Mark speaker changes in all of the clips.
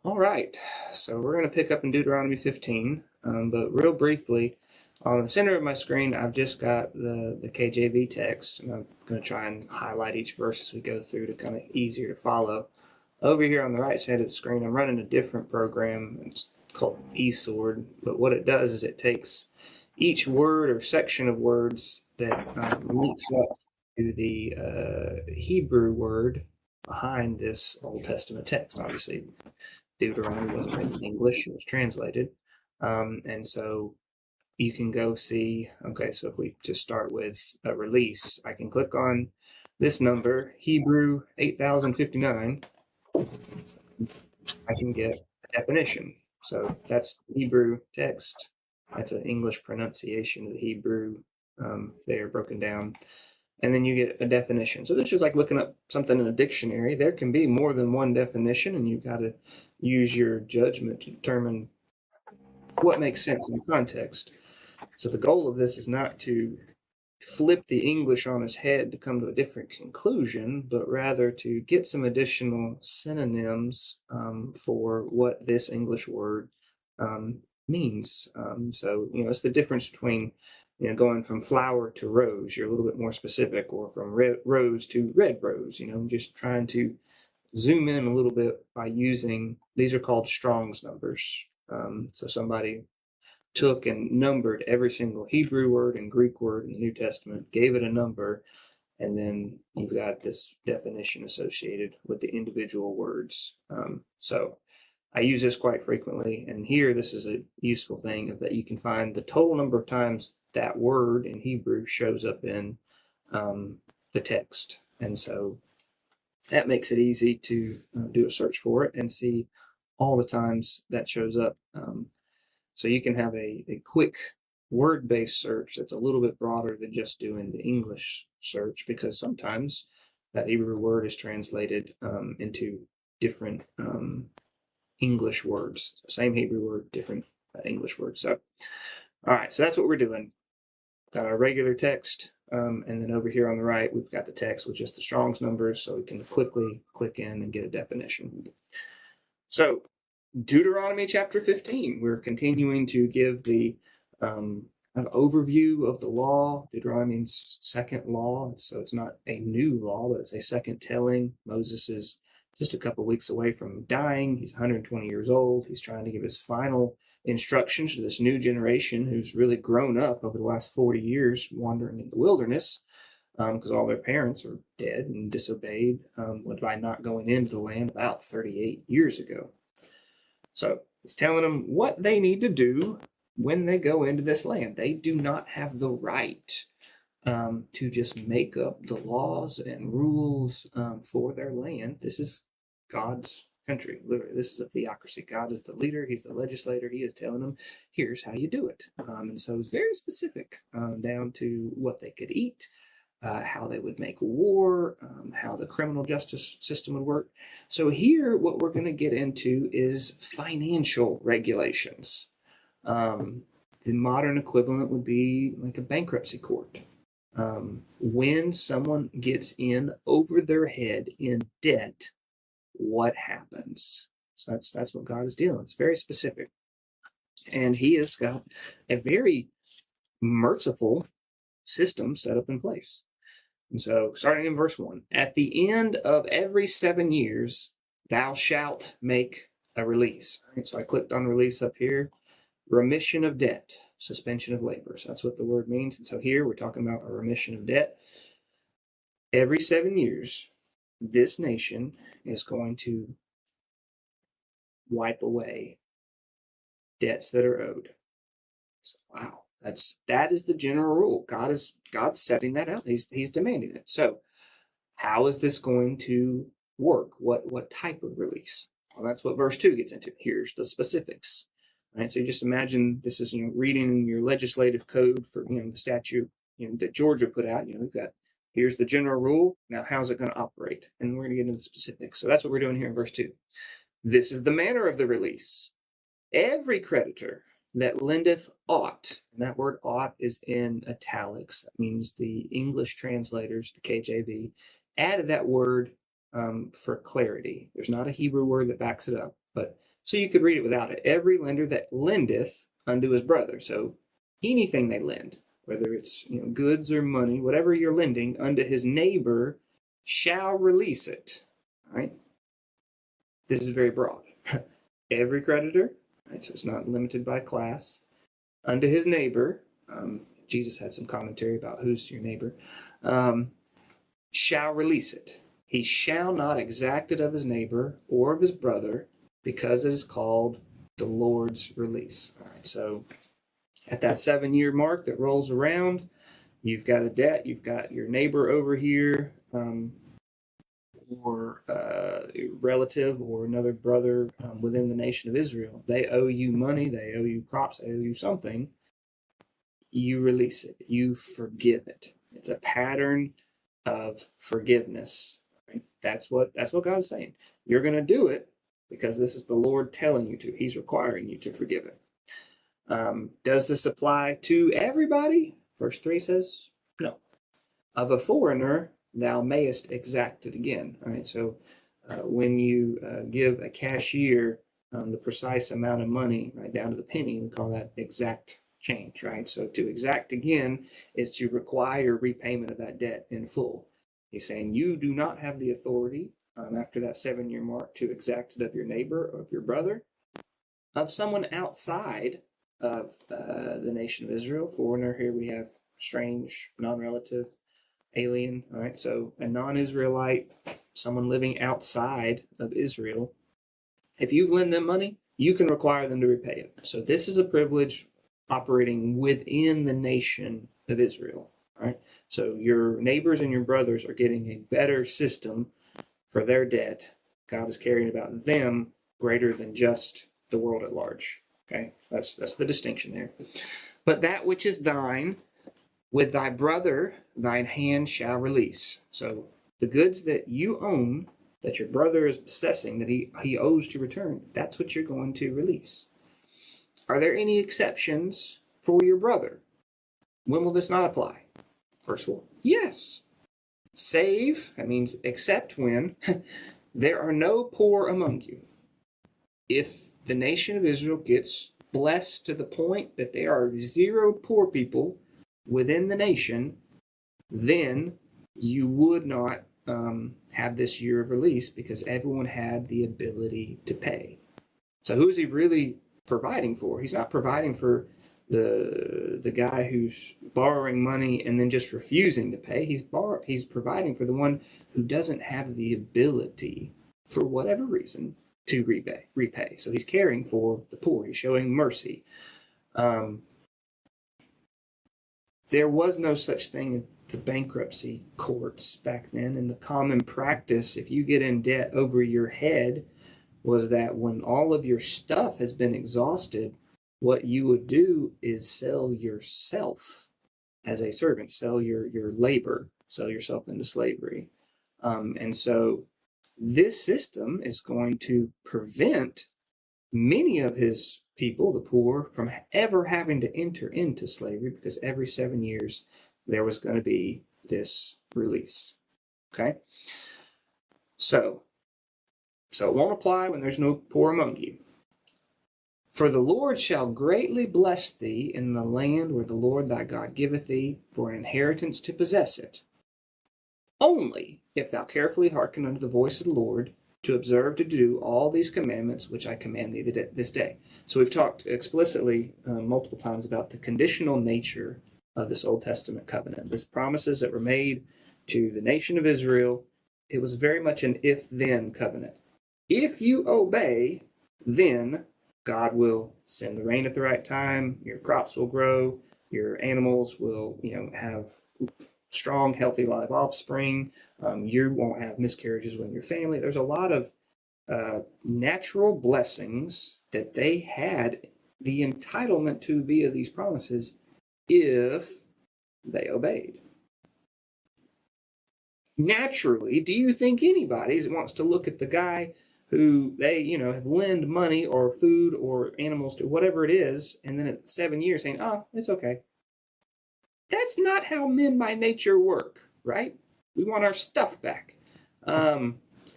Speaker 1: All right, so we're going to pick up in Deuteronomy 15, but real briefly, on the center of my screen, I've just got the KJV text, and I'm going to try and highlight each verse as we go through to kind of easier to follow. Over here on the right side of the screen, I'm running a different program. It's called eSword, but what it does is it takes each word or section of words that links up to the Hebrew word behind this Old Testament text. Obviously, Deuteronomy wasn't written in English, it was translated. And so you can go see, okay, so if we just start with a release, I can click on this number, Hebrew 8059. I can get a definition. So that's the Hebrew text. That's an English pronunciation of the Hebrew. They are broken down. And then you get a definition. So this is like looking up something in a dictionary. There can be more than one definition, and you've got to use your judgment to determine what makes sense in the context. So the goal of this is not to flip the English on its head to come to a different conclusion, but rather to get some additional synonyms for what this English word means. So, it's the difference between, going from flower to rose, you're a little bit more specific, or from rose to red rose, just trying to zoom in a little bit by using, these are called Strong's numbers. So somebody took and numbered every single Hebrew word and Greek word in the New Testament, gave it a number, and then you've got this definition associated with the individual words. So I use this quite frequently, and here this is a useful thing of that you can find the total number of times that word in Hebrew shows up in the text. And so that makes it easy to do a search for it and see all the times that shows up. So you can have a quick word-based search that's a little bit broader than just doing the English search, because sometimes that Hebrew word is translated into different English words. Same Hebrew word, different English words. So, all right, so that's what we're doing. Got our regular text, and then over here on the right, we've got the text with just the Strong's numbers, so we can quickly click in and get a definition. So, Deuteronomy chapter 15, we're continuing to give the kind of overview of the law. Deuteronomy means second law, so it's not a new law, but it's a second telling. Moses is just a couple weeks away from dying. He's 120 years old. He's trying to give his final instructions to this new generation who's really grown up over the last 40 years wandering in the wilderness, because all their parents are dead and disobeyed by not going into the land about 38 years ago. So he's telling them what they need to do when they go into this land. They do not have the right to just make up the laws and rules for their land. This is God's country. Literally, this is a theocracy. God is the leader. He's the legislator. He is telling them, here's how you do it. And so it's very specific down to what they could eat, how they would make war, how the criminal justice system would work. So here, what we're going to get into is financial regulations. The modern equivalent would be like a bankruptcy court. When someone gets in over their head in debt, what happens? So that's what God is dealing with. It's very specific. And he has got a very merciful system set up in place. And so, starting in verse 1, at the end of every 7 years, thou shalt make a release. All right, so I clicked on release up here. Remission of debt, suspension of labor. So that's what the word means. And so here we're talking about a remission of debt. Every 7 years, this nation is going to wipe away debts that are owed. So, wow. That is the general rule. God's setting that out. He's demanding it. So, how is this going to work? What type of release? Well, that's what verse 2 gets into. Here's the specifics. Right? So you just imagine this is reading your legislative code for the statute that Georgia put out. We've got here's the general rule. Now how's it going to operate? And we're going to get into the specifics. So that's what we're doing here in verse 2. This is the manner of the release. Every creditor that lendeth aught, and that word aught is in italics. That means the English translators, the KJV, added that word for clarity. There's not a Hebrew word that backs it up, but So you could read it without it. Every lender that lendeth unto his brother. So anything they lend, whether it's goods or money, whatever you're lending unto his neighbor, shall release it. Right? This is very broad. Every creditor, right? So it's not limited by class. Unto his neighbor, Jesus had some commentary about who's your neighbor, shall release it. He shall not exact it of his neighbor or of his brother, because it is called the Lord's release. All right, so at that 7-year mark that rolls around, you've got a debt, you've got your neighbor over here, or a relative or another brother within the nation of Israel. They owe you money, they owe you crops, they owe you something. You release it, you forgive it. It's a pattern of forgiveness. Right? That's what God is saying. You're going to do it because this is the Lord telling you to. He's requiring you to forgive it. Does this apply to everybody? Verse 3 says, no. Of a foreigner, thou mayest exact it again. All right, so when you give a cashier the precise amount of money, right down to the penny, we call that exact change, right? So to exact again is to require repayment of that debt in full. He's saying you do not have the authority after that 7-year mark to exact it of your neighbor, or of your brother, of someone outside of the nation of Israel. Foreigner, here we have strange, non-relative, alien. All right, so a non-Israelite, someone living outside of Israel. If you've lent them money, you can require them to repay it. So this is a privilege operating within the nation of Israel. All right, so your neighbors and your brothers are getting a better system for their debt. God is caring about them greater than just the world at large. Okay, that's the distinction there. But that which is thine, with thy brother, thine hand shall release. So the goods that you own, that your brother is possessing, that he owes to return, that's what you're going to release. Are there any exceptions for your brother? When will this not apply? Verse 4. Yes. Save, that means except when, there are no poor among you. If the nation of Israel gets blessed to the point that there are 0 poor people within the nation, then you would not have this year of release, because everyone had the ability to pay. So who is he really providing for? He's not providing for the guy who's borrowing money and then just refusing to pay. He's providing for the one who doesn't have the ability, for whatever reason, to repay. So he's caring for the poor. He's showing mercy. There was no such thing as the bankruptcy courts back then, and the common practice, if you get in debt over your head, was that when all of your stuff has been exhausted, what you would do is sell yourself as a servant, sell your labor, sell yourself into slavery. And so this system is going to prevent many of his people, the poor, from ever having to enter into slavery, because every 7 years there was going to be this release. Okay? So it won't apply when there's no poor among you. For the Lord shall greatly bless thee in the land where the Lord thy God giveth thee for an inheritance to possess it, only if thou carefully hearken unto the voice of the Lord, to observe to do all these commandments which I command thee this day. So we've talked explicitly multiple times about the conditional nature of this Old Testament covenant. These promises that were made to the nation of Israel, it was very much an if-then covenant. If you obey, then God will send the rain at the right time, your crops will grow, your animals will have strong, healthy, live offspring. You won't have miscarriages with your family. There's a lot of natural blessings that they had the entitlement to via these promises if they obeyed. Naturally, do you think anybody wants to look at the guy who they, have lend money or food or animals to, whatever it is, and then at 7 years saying, oh, it's okay? That's not how men by nature work, right? We want our stuff back.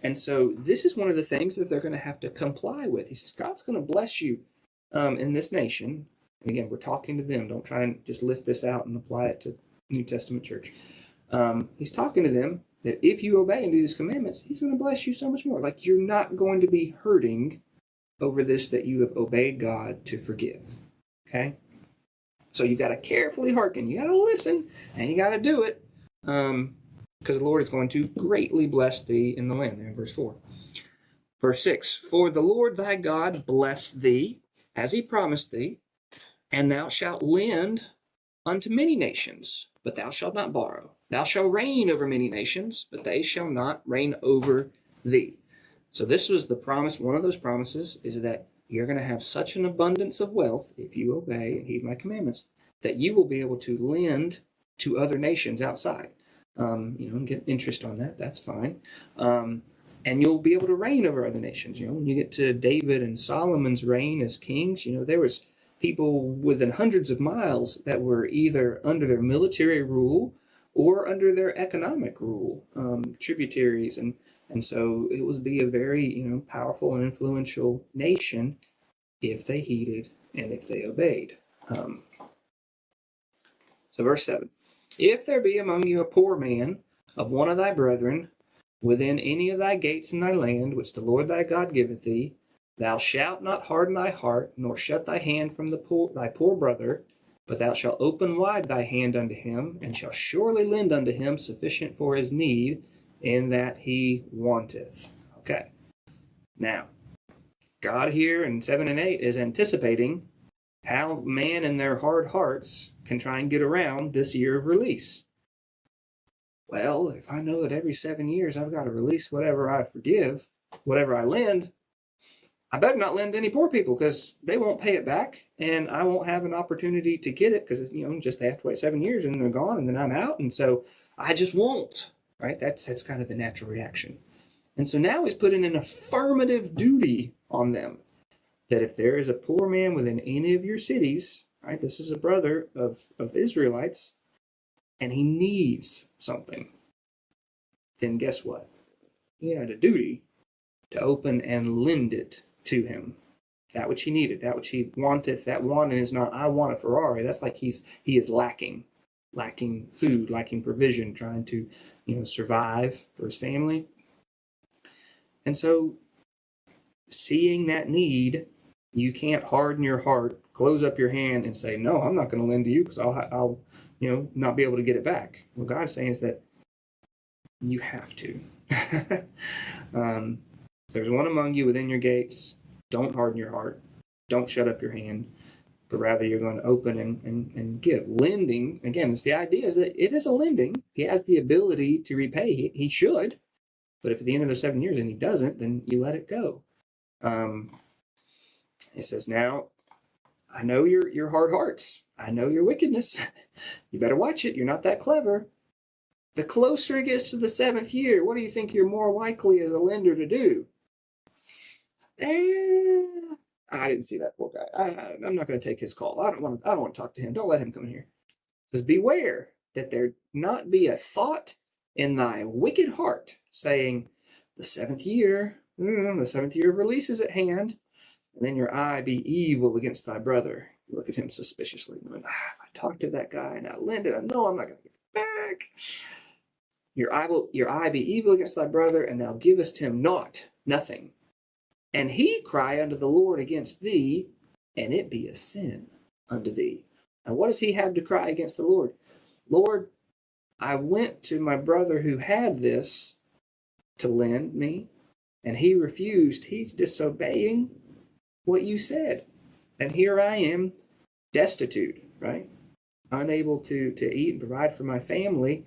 Speaker 1: And so this is one of the things that they're going to have to comply with. He says, God's going to bless you in this nation. And again, we're talking to them. Don't try and just lift this out and apply it to New Testament church. He's talking to them that if you obey and do these commandments, he's going to bless you so much more. Like, you're not going to be hurting over this, that you have obeyed God to forgive. Okay? So you got to carefully hearken. You got to listen, and you got to do it. Because the Lord is going to greatly bless thee in the land. There in verse 4. Verse 6, for the Lord thy God bless thee, as he promised thee, and thou shalt lend unto many nations, but thou shalt not borrow. Thou shalt reign over many nations, but they shall not reign over thee. So this was the promise. One of those promises is that you're going to have such an abundance of wealth, if you obey and heed my commandments, that you will be able to lend to other nations outside. And get interest on that. That's fine. And you'll be able to reign over other nations. When you get to David and Solomon's reign as kings, there was people within hundreds of miles that were either under their military rule or under their economic rule, tributaries. And so it would be a very, powerful and influential nation if they heeded and if they obeyed. So verse 7. If there be among you a poor man of one of thy brethren within any of thy gates in thy land, which the Lord thy God giveth thee, thou shalt not harden thy heart, nor shut thy hand from thy poor brother, but thou shalt open wide thy hand unto him, and shalt surely lend unto him sufficient for his need, in that he wanteth. Okay. Now, God here in 7 and 8 is anticipating how man in their hard hearts can try and get around this year of release. Well, if I know that every 7 years I've got to release whatever I forgive, whatever I lend, I better not lend to any poor people, because they won't pay it back, and I won't have an opportunity to get it, because just they have to wait 7 years and they're gone, and then I'm out, and so I just won't. Right? That's kind of the natural reaction. And so now he's putting an affirmative duty on them, that if there is a poor man within any of your cities, right? This is a brother of Israelites, and he needs something, then guess what? He had a duty to open and lend it to him. That which he needed, that which he wanteth. That wanting is not, I want a Ferrari. That's like he is lacking food, lacking provision, trying to, survive for his family. And so, seeing that need, you can't harden your heart, close up your hand, and say, no, I'm not going to lend to you, because I'll not be able to get it back. What God's saying is that you have to. There's one among you within your gates. Don't harden your heart. Don't shut up your hand, but rather you're going to open and give. Lending, again, it's the idea is that it is a lending. He has the ability to repay. He should, but if at the end of the 7 years and he doesn't, then you let it go. He says, now, I know your hard hearts. I know your wickedness. You better watch it. You're not that clever. The closer it gets to the 7th year, what do you think you're more likely as a lender to do? I didn't see that poor guy. I'm not going to take his call. I don't want to talk to him. Don't let him come in here. It says, beware that there not be a thought in thy wicked heart, saying, the 7th year of release is at hand, and then your eye be evil against thy brother. You look at him suspiciously, going, if I talk to that guy and I lend it, I know I'm not going to get it back. Your eye be evil against thy brother, and thou givest him nothing. And he cry unto the Lord against thee, and it be a sin unto thee. Now what does he have to cry against the Lord? Lord, I went to my brother who had this to lend me, and he refused. He's disobeying what you said. And here I am, destitute, right? Unable to eat and provide for my family,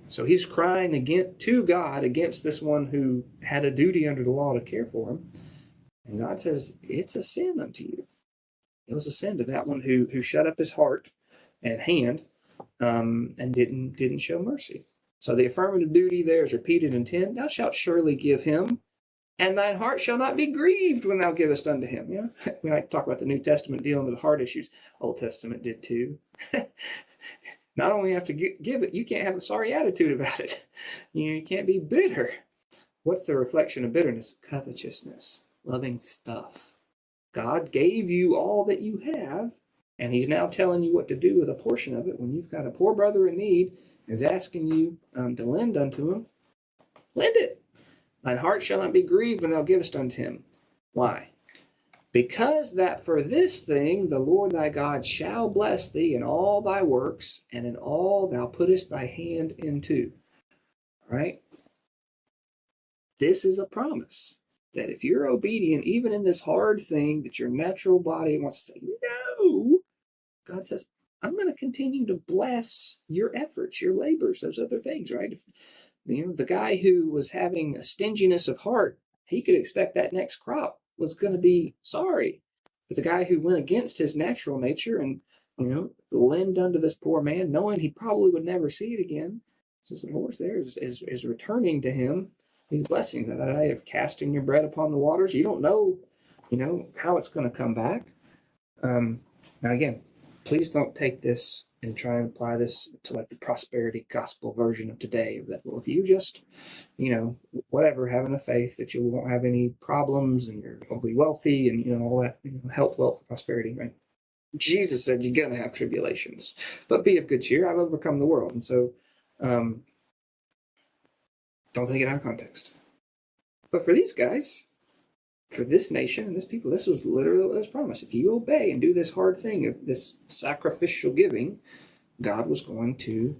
Speaker 1: So he's crying to God against this one who had a duty under the law to care for him. And God says, it's a sin unto you. It was a sin to that one who shut up his heart and hand and didn't show mercy. So the affirmative duty there is repeated in 10. Thou shalt surely give him, and thine heart shall not be grieved when thou givest unto him. We like to talk about the New Testament dealing with heart issues. Old Testament did too. Not only have to give it, you can't have a sorry attitude about it. You can't be bitter. What's the reflection of bitterness? Covetousness, loving stuff. God gave you all that you have, and he's now telling you what to do with a portion of it. When you've got a poor brother in need and is asking you to lend unto him, lend it. Thine heart shall not be grieved when thou givest unto him. Why? Because that for this thing the Lord thy God shall bless thee in all thy works, and in all thou puttest thy hand into. All right? This is a promise that if you're obedient, even in this hard thing that your natural body wants to say, no, God says, I'm going to continue to bless your efforts, your labors, those other things, right? If, the guy who was having a stinginess of heart, he could expect that next crop was going to be sorry. But the guy who went against his natural nature and, lend unto this poor man, knowing he probably would never see it again, says the Lord there is returning to him these blessings, that idea of casting your bread upon the waters. You don't know, how it's going to come back. Now again, please don't take this and try and apply this to like the prosperity gospel version of today. That, well, if you just, whatever, having a faith that you won't have any problems and you're going to be wealthy and, all that, health, wealth, prosperity, right? Jesus said you're going to have tribulations, but be of good cheer. I've overcome the world. And so, don't take it out of context. But for these guys, for this nation and this people, this was literally what was promised. If you obey and do this hard thing of this sacrificial giving, God was going to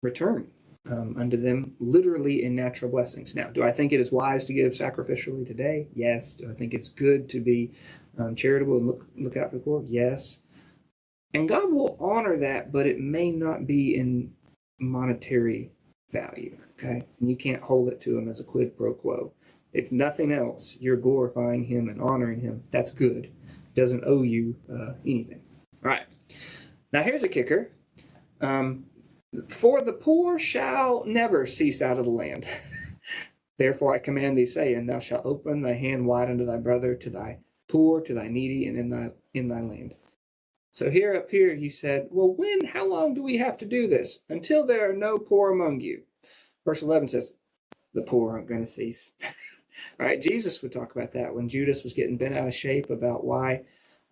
Speaker 1: return unto them literally in natural blessings. Now, do I think it is wise to give sacrificially today? Yes. Do I think it's good to be charitable and look out for the poor? Yes. And God will honor that, but it may not be in monetary value, okay? And you can't hold it to him as a quid pro quo. If nothing else, you're glorifying him and honoring him. That's good. It doesn't owe you anything. All right. Now here's a kicker. For the poor shall never cease out of the land. Therefore I command thee, saying, thou shalt open thy hand wide unto thy brother, to thy poor, to thy needy, and in thy land. So up here you said, well, how long do we have to do this? Until there are no poor among you. Verse 11 says, the poor aren't going to cease. All right, Jesus would talk about that when Judas was getting bent out of shape about why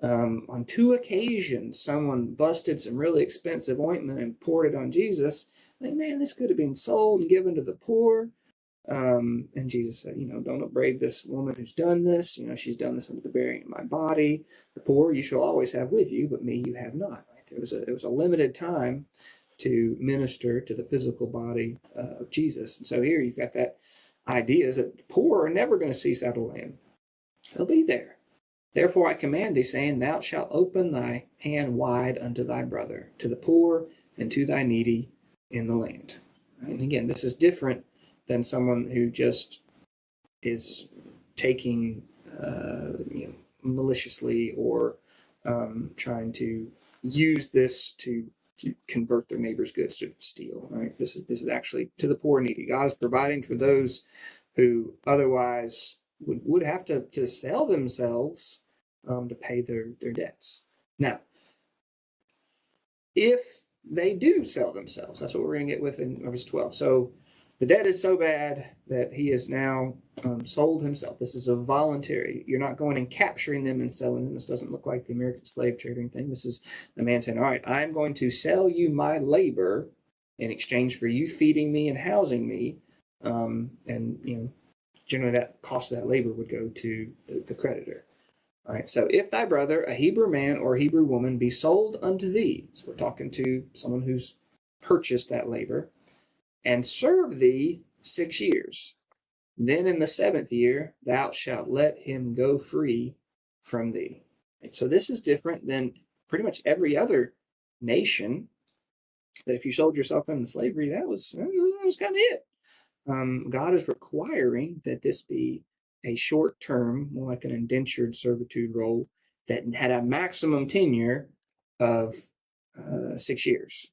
Speaker 1: on 2 occasions someone busted some really expensive ointment and poured it on Jesus. Like, man, this could have been sold and given to the poor. And Jesus said, don't upbraid this woman who's done this. She's done this under the bearing of my body. The poor you shall always have with you, but me you have not. Right? There was a limited time to minister to the physical body of Jesus. And so here you've got that idea is that the poor are never going to cease out of the land. They'll be there. Therefore I command thee, saying, thou shalt open thy hand wide unto thy brother, to the poor and to thy needy in the land. Right? And again, this is different than someone who just is taking, maliciously or trying to use this to convert their neighbor's goods to steal. Right? This is actually to the poor and needy. God is providing for those who otherwise would have to sell themselves to pay their debts. Now, if they do sell themselves, that's what we're going to get with in verse 12. So the debt is so bad that he has now sold himself. This is a voluntary. You're not going and capturing them and selling them. This doesn't look like the American slave trading thing. This is a man saying, all right, I'm going to sell you my labor in exchange for you feeding me and housing me. And, generally that cost of that labor would go to the creditor. All right, so if thy brother, a Hebrew man or a Hebrew woman, be sold unto thee, so we're talking to someone who's purchased that labor, and serve thee 6 years. Then in the 7th year, thou shalt let him go free from thee. And so this is different than pretty much every other nation, that if you sold yourself into slavery, that was kind of it. God is requiring that this be a short term, more like an indentured servitude role, that had a maximum tenure of 6 years.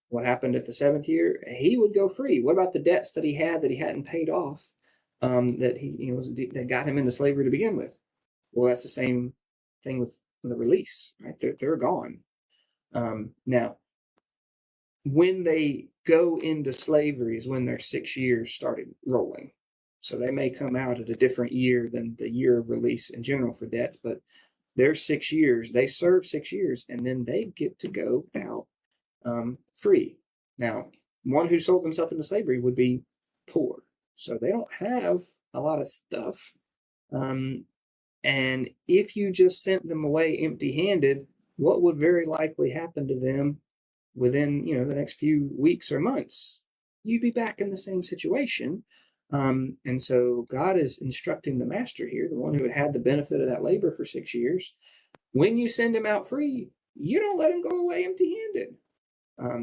Speaker 1: What happened at the 7th year? He would go free. What about the debts that he hadn't paid off, that that got him into slavery to begin with? Well, that's the same thing with the release, right? They're gone. Now, when they go into slavery is when their 6 years started rolling. So they may come out at a different year than the year of release in general for debts, but their 6 years, they serve 6 years, and then they get to go out free. Now, one who sold himself into slavery would be poor, so they don't have a lot of stuff. And if you just sent them away empty-handed, what would very likely happen to them within the next few weeks or months? You'd be back in the same situation. And so God is instructing the master here, the one who had the benefit of that labor for 6 years. When you send him out free, you don't let him go away empty-handed.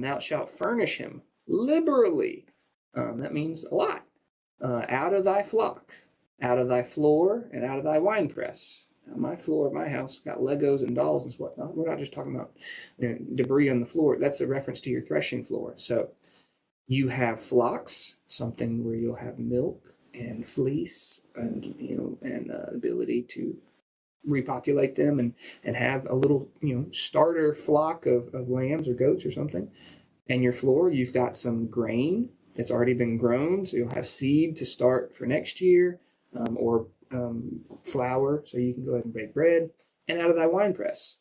Speaker 1: Thou shalt furnish him liberally. That means a lot. Out of thy flock, out of thy floor, and out of thy winepress. Now, my floor of my house got Legos and dolls and whatnot. We're not just talking about debris on the floor. That's a reference to your threshing floor. So you have flocks, something where you'll have milk and fleece, and the ability to repopulate them and have a little starter flock of lambs or goats or something. And your floor, you've got some grain that's already been grown, so you'll have seed to start for next year, or flour, so you can go ahead and bake bread. And out of thy winepress,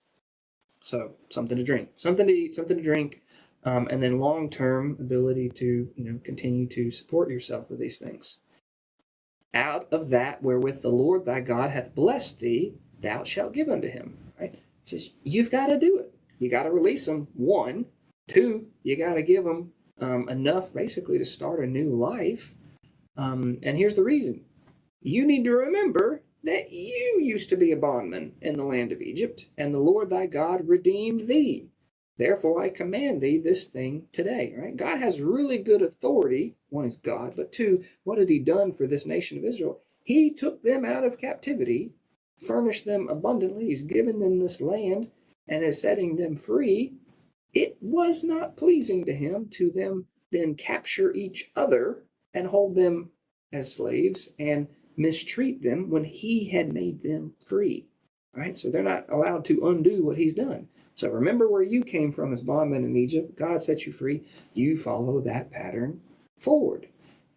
Speaker 1: so something to drink, something to eat, something to drink, and then long-term ability to continue to support yourself with these things. Out of that wherewith the Lord thy God hath blessed thee, thou shalt give unto him. Right? It says you've got to do it. You got to release them. 1, 2, you got to give them enough basically to start a new life. And here's the reason. You need to remember that you used to be a bondman in the land of Egypt, and the Lord thy God redeemed thee. Therefore I command thee this thing today. Right? God has really good authority. 1 is God, but 2, what had he done for this nation of Israel? He took them out of captivity, furnished them abundantly. He's given them this land and is setting them free. It was not pleasing to him to them then capture each other and hold them as slaves and mistreat them when he had made them free. Right? So they're not allowed to undo what he's done. So remember where you came from as bondmen in Egypt. God set you free. You follow that pattern forward.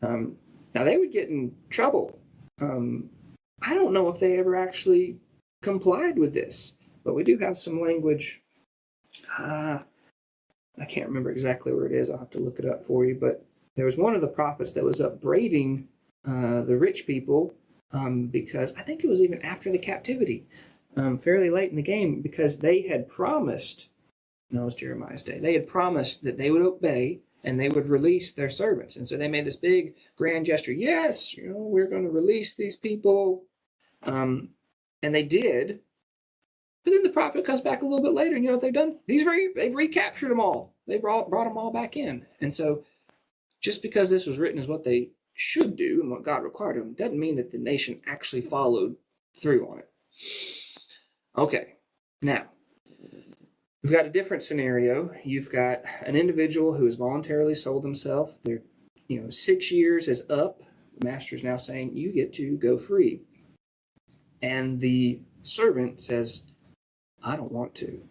Speaker 1: Now they would get in trouble. I don't know if they ever actually complied with this, but we do have some language. I can't remember exactly where it is. I'll have to look it up for you. But there was one of the prophets that was upbraiding the rich people because I think it was even after the captivity, fairly late in the game, because they had promised, no, it was Jeremiah's day, they had promised that they would obey and they would release their servants. And so they made this big grand gesture. Yes, we're going to release these people. And they did. But then the prophet comes back a little bit later, and you know what they've done? They've recaptured them all. They brought them all back in. And so just because this was written as what they should do and what God required of them, doesn't mean that the nation actually followed through on it. Okay, now, we've got a different scenario. You've got an individual who has voluntarily sold himself. Their 6 years is up. The master is now saying, you get to go free. And the servant says, I don't want to.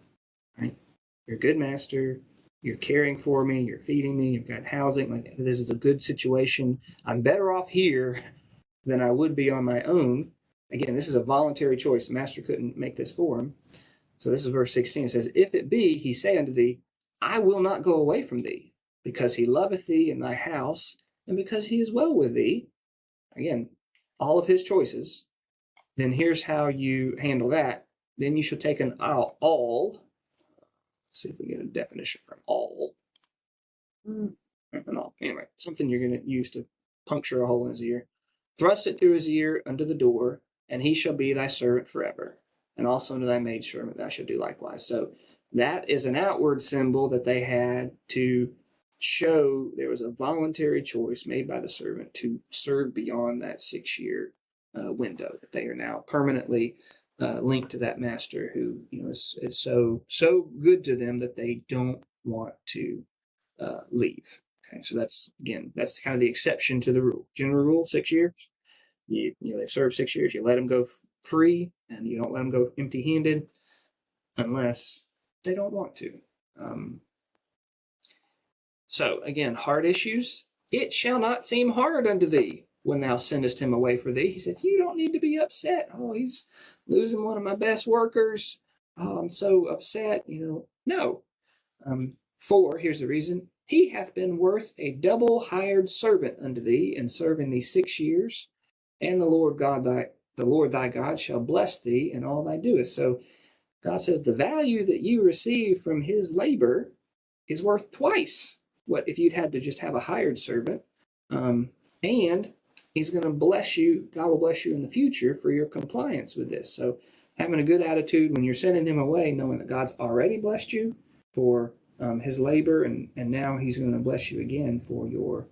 Speaker 1: Right? You're a good master. You're caring for me. You're feeding me. You've got housing. Like, this is a good situation. I'm better off here than I would be on my own. Again, this is a voluntary choice. The master couldn't make this for him. So this is verse 16. It says, if it be, he say unto thee, I will not go away from thee, because he loveth thee in thy house, and because he is well with thee. Again, all of his choices. Then here's how you handle that. Then you shall take an all. Let's see if we get a definition from all. Anyway, something you're going to use to puncture a hole in his ear. Thrust it through his ear under the door, and he shall be thy servant forever. And also unto thy maidservant thou shalt do likewise. So that is an outward symbol that they had to show there was a voluntary choice made by the servant to serve beyond that 6-year window, that they are now permanently linked to that master who is so good to them that they don't want to leave. Okay, so that's kind of the exception to the rule. General rule: 6 years. They've served 6 years. You let them go free, and you don't let them go empty-handed unless they don't want to. So again, heart issues. It shall not seem hard unto thee when thou sendest him away for thee. He said, you don't need to be upset. Oh, he's losing one of my best workers. Oh, I'm so upset. No. For, here's the reason, he hath been worth a double hired servant unto thee, in serving thee 6 years, and the Lord thy God shall bless thee in all thy doest. So God says the value that you receive from his labor is worth twice what if you'd had to just have a hired servant. And he's going to bless you. God will bless you in the future for your compliance with this. So having a good attitude when you're sending him away, knowing that God's already blessed you for his labor, and now he's going to bless you again for your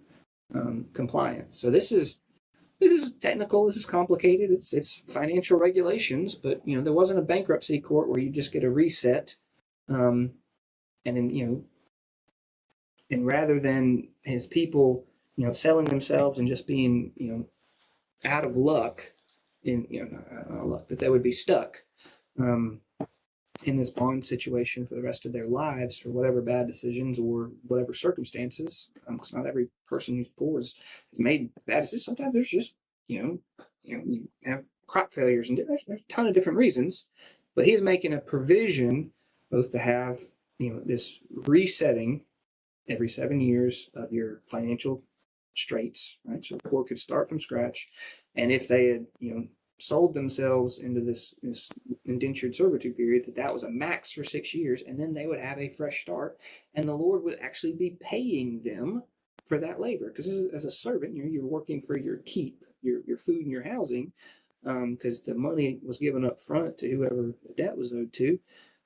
Speaker 1: compliance. So this is technical. This is complicated. It's financial regulations, but there wasn't a bankruptcy court where you just get a reset, and then and rather than his people selling themselves and just being out of luck, that they would be stuck in this bond situation for the rest of their lives for whatever bad decisions or whatever circumstances. Because not every person who's poor has made bad decisions. Sometimes there's just you have crop failures, and there's a ton of different reasons. But he's making a provision both to have this resetting every 7 years of your financial straits, right? So the poor could start from scratch, and if they had sold themselves into this indentured servitude period, that was a max for 6 years, and then they would have a fresh start, and the Lord would actually be paying them for that labor. Because as a servant, you're working for your keep, your food and your housing, because the money was given up front to whoever the debt was owed to.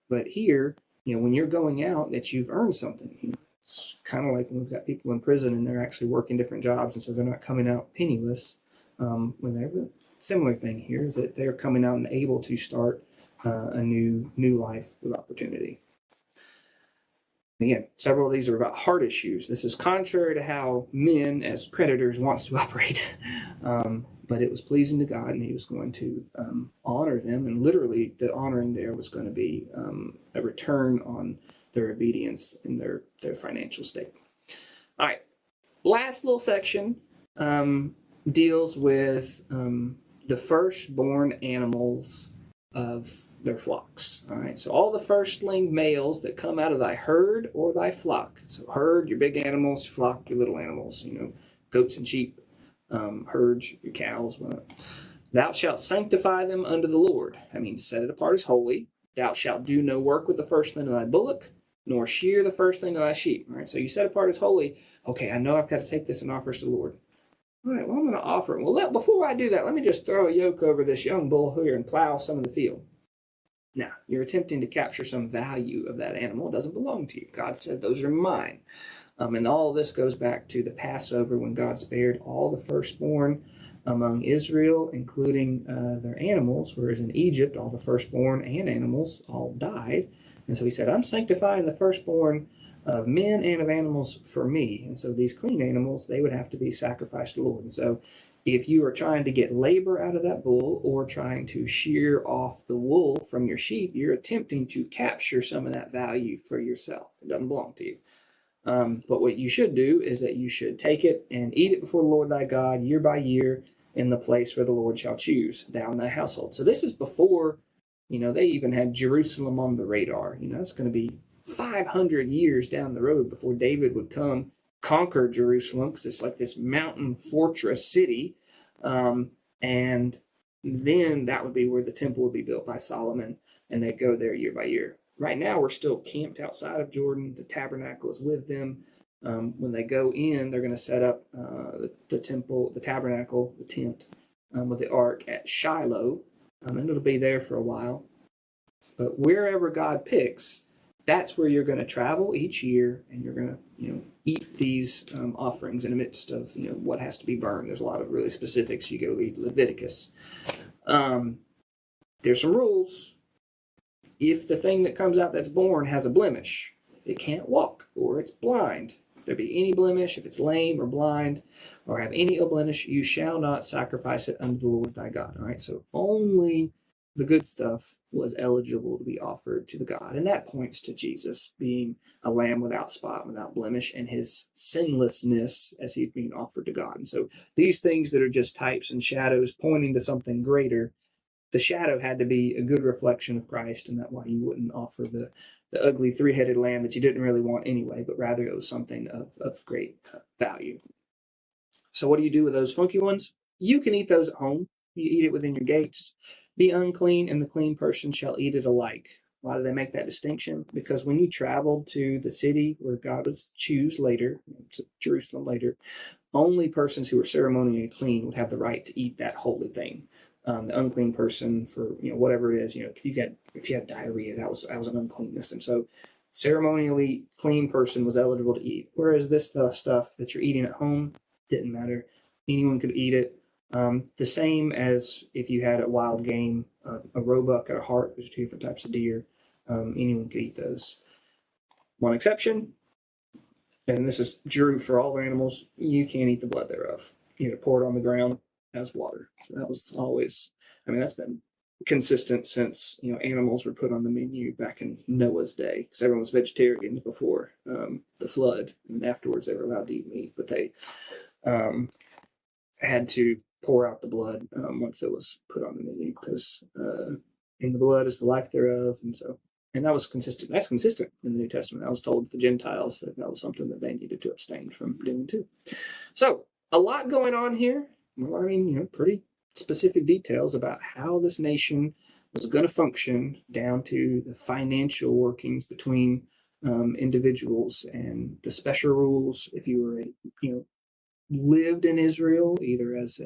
Speaker 1: But here, when you're going out, that you've earned something. It's kind of like when we've got people in prison and they're actually working different jobs, and so they're not coming out penniless when they're. Similar thing here is that they're coming out and able to start a new life with opportunity. Again, several of these are about heart issues. This is contrary to how men as creditors wants to operate, but it was pleasing to God, and he was going to honor them, and literally the honoring there was going to be a return on their obedience in their financial state. All right, last little section deals with the firstborn animals of their flocks. All right, so all the firstling males that come out of thy herd or thy flock. So herd, your big animals; flock, your little animals. Goats and sheep. Herds, your cows. Thou shalt sanctify them unto the Lord. That means set it apart as holy. Thou shalt do no work with the firstling of thy bullock, nor shear the firstling of thy sheep. All right, so you set apart as holy. Okay, I know I've got to take this and offer it to the Lord. All right, well, I'm going to offer it. Well, before I do that, let me just throw a yoke over this young bull here and plow some of the field. Now, you're attempting to capture some value of that animal. It doesn't belong to you. God said, those are mine. And all of this goes back to the Passover, when God spared all the firstborn among Israel, including their animals, whereas in Egypt, all the firstborn and animals all died. And so he said, I'm sanctifying the firstborn of men and of animals for me. And so these clean animals, they would have to be sacrificed to the Lord. And so if you are trying to get labor out of that bull, or trying to shear off the wool from your sheep, you're attempting to capture some of that value for yourself. It doesn't belong to you. But what you should do is that you should take it and eat it before the Lord thy God year by year in the place where the Lord shall choose, thou and thy household. So this is before, they even had Jerusalem on the radar. It's going to be 500 years down the road before David would come conquer Jerusalem, because it's like this mountain fortress city. And then that would be where the temple would be built by Solomon, and they'd go there year by year. Right now, we're still camped outside of Jordan. The tabernacle is with them. When they go in, they're going to set up the temple, the tabernacle, the tent with the ark at Shiloh, and it'll be there for a while. But wherever God picks, that's where you're going to travel each year, and you're going to, eat these offerings in the midst of, what has to be burned. There's a lot of really specifics. You go read Leviticus. There's some rules. If the thing that comes out that's born has a blemish, it can't walk, or it's blind. If there be any blemish, if it's lame or blind, or have any ill blemish, you shall not sacrifice it unto the Lord thy God. All right, so only the good stuff was eligible to be offered to the God. And that points to Jesus being a lamb without spot, without blemish, and his sinlessness as he's being offered to God. And so these things that are just types and shadows pointing to something greater, the shadow had to be a good reflection of Christ, and that's why you wouldn't offer the ugly three-headed lamb that you didn't really want anyway, but rather it was something of great value. So what do you do with those funky ones? You can eat those at home. You eat it within your gates. The unclean and the clean person shall eat it alike. Why do they make that distinction? Because when you traveled to the city where God would choose later, to Jerusalem later, only persons who were ceremonially clean would have the right to eat that holy thing. The unclean person, for whatever it is, if you had diarrhea, that was an uncleanness, and so ceremonially clean person was eligible to eat. Whereas this stuff that you're eating at home didn't matter; anyone could eat it. The same as if you had a wild game, a roebuck or a hart. There's two different types of deer. Anyone could eat those. One exception, and this is true for all animals: you can't eat the blood thereof. You pour it on the ground as water. So that was always, that's been consistent since animals were put on the menu back in Noah's day, because everyone was vegetarian before the flood, and afterwards they were allowed to eat meat, but they had to pour out the blood once it was put on the menu, because in the blood is the life thereof, and that was consistent. That's consistent in the New Testament. I was told the Gentiles that was something that they needed to abstain from doing too. So a lot going on here. We're learning, pretty specific details about how this nation was going to function, down to the financial workings between individuals and the special rules if you were lived in Israel, either as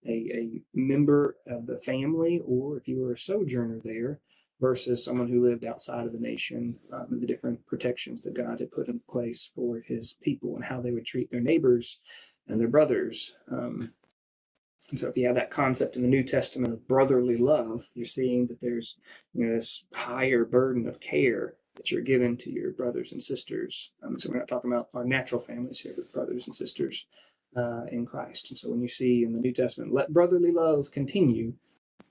Speaker 1: a member of the family or if you were a sojourner there, versus someone who lived outside of the nation, and the different protections that God had put in place for his people and how they would treat their neighbors and their brothers. And so if you have that concept in the New Testament of brotherly love, you're seeing that there's this higher burden of care that you're given to your brothers and sisters. So we're not talking about our natural families here, but brothers and sisters in Christ. And so when you see in the New Testament, let brotherly love continue,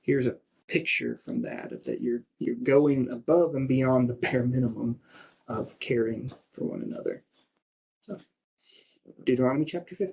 Speaker 1: here's a picture from that, of that you're going above and beyond the bare minimum of caring for one another. So Deuteronomy chapter 15.